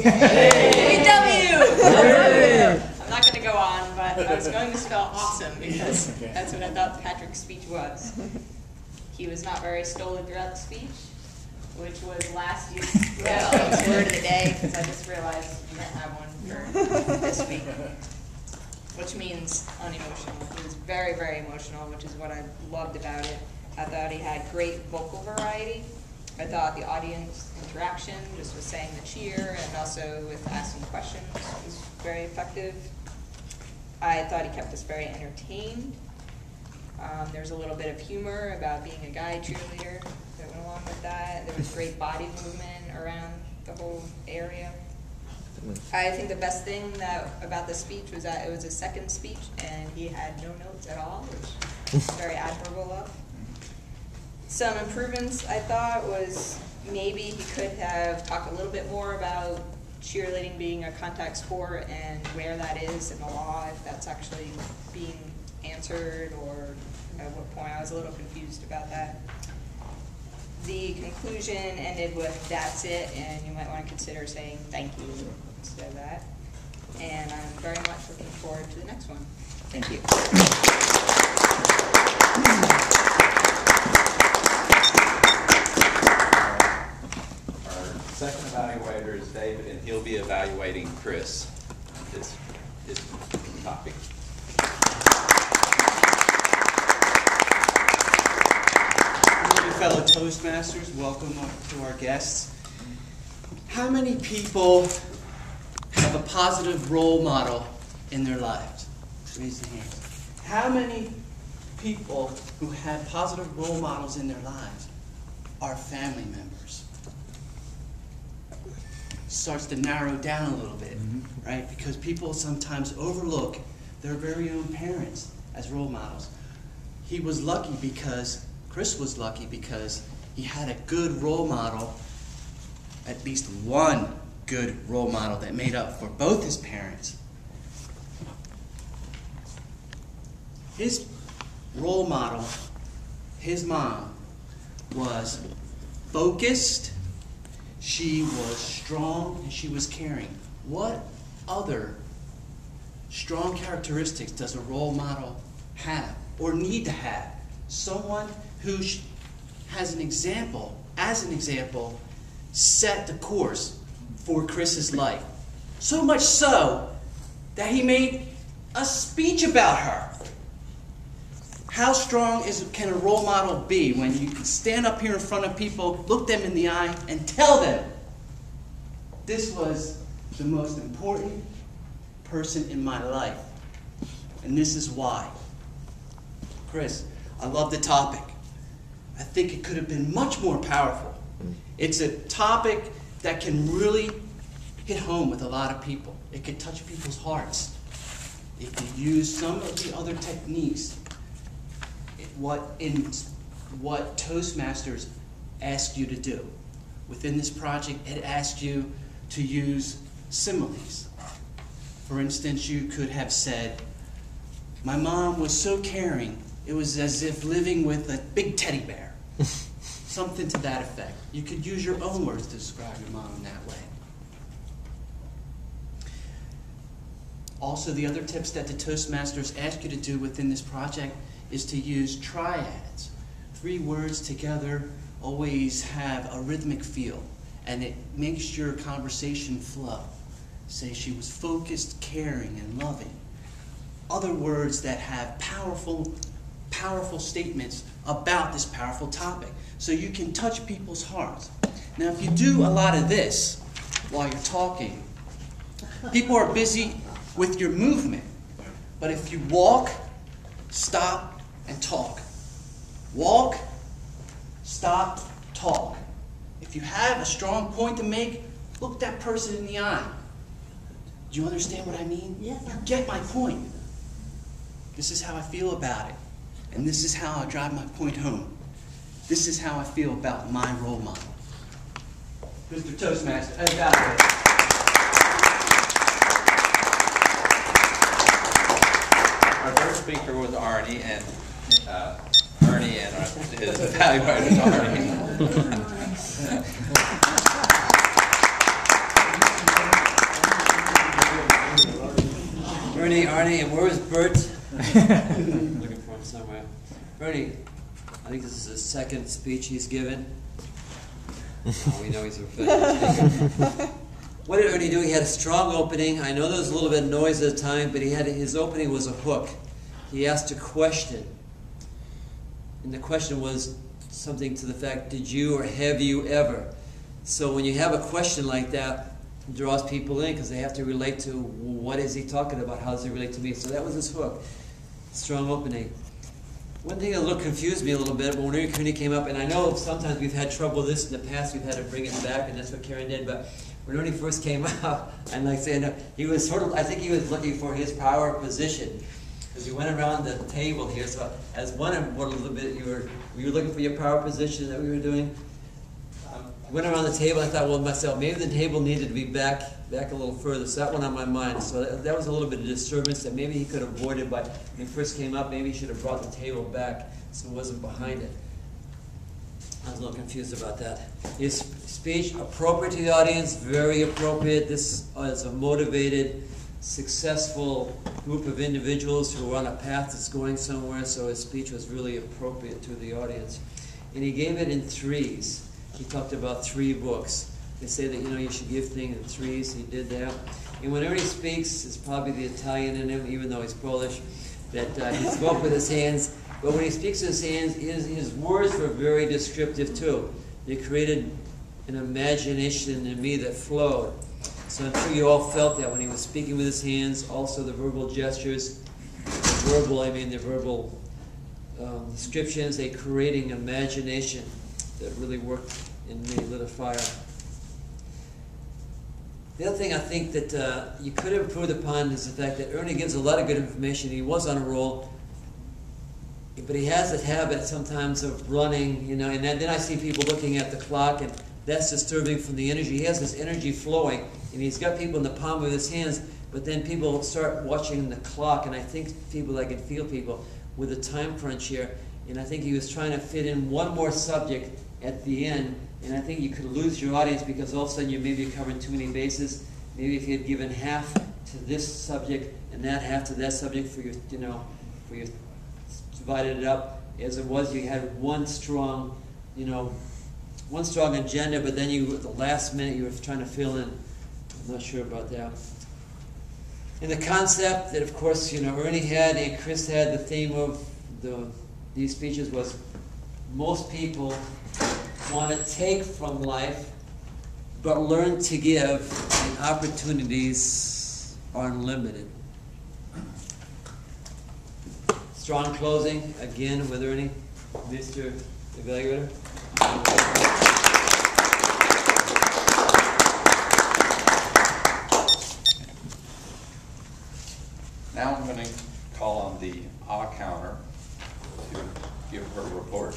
I'm not going to go on, but I was going to spell awesome because that's what I thought Patrick's speech was. He was not very stolen throughout the speech, which was last year's word of the day, because I just realized we didn't have one for this week, which means unemotional. He was very, very emotional, which is what I loved about it. I thought he had great vocal variety. I thought the audience interaction, just with saying the cheer and also with asking questions, was very effective. I thought he kept us very entertained. There's a little bit of humor about being a guy cheerleader that went along with that. There was great body movement around the whole area. I think the best thing about the speech was that it was a second speech and he had no notes at all, which is very admirable of. Some improvements I thought was maybe he could have talked a little bit more about cheerleading being a contact sport and where that is in the law, if that's actually being answered, or at what point. I was a little confused about that. The conclusion ended with "that's it," and you might want to consider saying "thank you" instead of that. And I'm very much looking forward to the next one. Thank you. Second evaluator is David, and he'll be evaluating Chris, his topic. Hello, fellow Toastmasters. Welcome to our guests. How many people have a positive role model in their lives? Raise your hands. How many people who have positive role models in their lives are family members? Starts to narrow down a little bit, right? Because people sometimes overlook their very own parents as role models. He was lucky because, Chris was lucky because he had a good role model, at least one good role model that made up for both his parents. His role model, his mom, was focused, she was strong, and she was caring. What other strong characteristics does a role model have or need to have? Someone who has an example, as an example, set the course for Chris's life. So much so that he made a speech about her. How strong can a role model be when you can stand up here in front of people, look them in the eye, and tell them, this was the most important person in my life, and this is why. Chris, I love the topic. I think it could have been much more powerful. It's a topic that can really hit home with a lot of people. It could touch people's hearts. It could use some of the other techniques. What Toastmasters asked you to do. Within this project, it asked you to use similes. For instance, you could have said, my mom was so caring, it was as if living with a big teddy bear. Something to that effect. You could use your own words to describe your mom in that way. Also, the other tips that the Toastmasters ask you to do within this project is to use triads. 3 words together always have a rhythmic feel, and it makes your conversation flow. Say she was focused, caring, and loving. Other words that have powerful statements about this powerful topic, so you can touch people's hearts. Now, if you do a lot of this while you're talking, people are busy with your movement. But if you walk, stop, and talk. Walk, stop, talk. If you have a strong point to make, look that person in the eye. Do you understand what I mean? Yes. You get my point. This is how I feel about it. And this is how I drive my point home. This is how I feel about my role model. Mr. Toastmaster, Our first speaker was Arnie, and Ernie, and his evaluator is Arnie. Arnie, and where is Bert? Looking for him somewhere. Ernie, I think this is his second speech he's given. Oh, we know he's a professional speaker. What did Ernie do? He had a strong opening. I know there was a little bit of noise at the time, but his opening was a hook. He asked a question. And the question was something to the fact, did you or have you ever? So when you have a question like that, it draws people in because they have to relate to what is he talking about? How does he relate to me? So that was his hook. Strong opening. One thing that confused me a little bit, but when Ernie came up, and I know sometimes we've had trouble with this in the past, we've had to bring it back, and that's what Karen did, but when Ernie first came out, and like saying, he was sort of, I think he was looking for his power position, because he went around the table here, so as one a little bit, were you looking for your power position that we were doing? I went around the table, I thought, well, myself, maybe the table needed to be back a little further, so that went on my mind. So that was a little bit of disturbance that maybe he could have avoided, but when he first came up, maybe he should have brought the table back so it wasn't behind it. I was a little confused about that. His speech, appropriate to the audience, very appropriate. This is a motivated, successful group of individuals who are on a path that's going somewhere, so his speech was really appropriate to the audience. And he gave it in threes. He talked about 3 books. They say that, you should give things in threes. He did that. And when Ernie speaks, it's probably the Italian in him, even though he's Polish, that he spoke with his hands. But when he speaks with his hands, his words were very descriptive too. They created an imagination in me that flowed. So I'm sure you all felt that when he was speaking with his hands, also the verbal gestures. The verbal descriptions, they creating imagination that really worked in me, lit a fire. The other thing I think that you could have improved upon is the fact that Ernie gives a lot of good information. He was on a roll, but he has this habit sometimes of running, and then I see people looking at the clock, and that's disturbing from the energy. He has this energy flowing, and he's got people in the palm of his hands, but then people start watching the clock, and I think I can feel people with a time crunch here, and I think he was trying to fit in one more subject at the end, and I think you could lose your audience because all of a sudden you maybe covering too many bases. Maybe if you had given half to this subject and that half to that subject for your, divided it up as it was, you had one strong agenda, but then at the last minute you were trying to fill in. I'm not sure about that. And the concept that, of course, Ernie had and Chris had, the theme of these speeches was most people want to take from life, but learn to give, and opportunities are unlimited. Strong closing, again with Ernie, Mr. Evaluator. Now I'm going to call on the counter to give her report.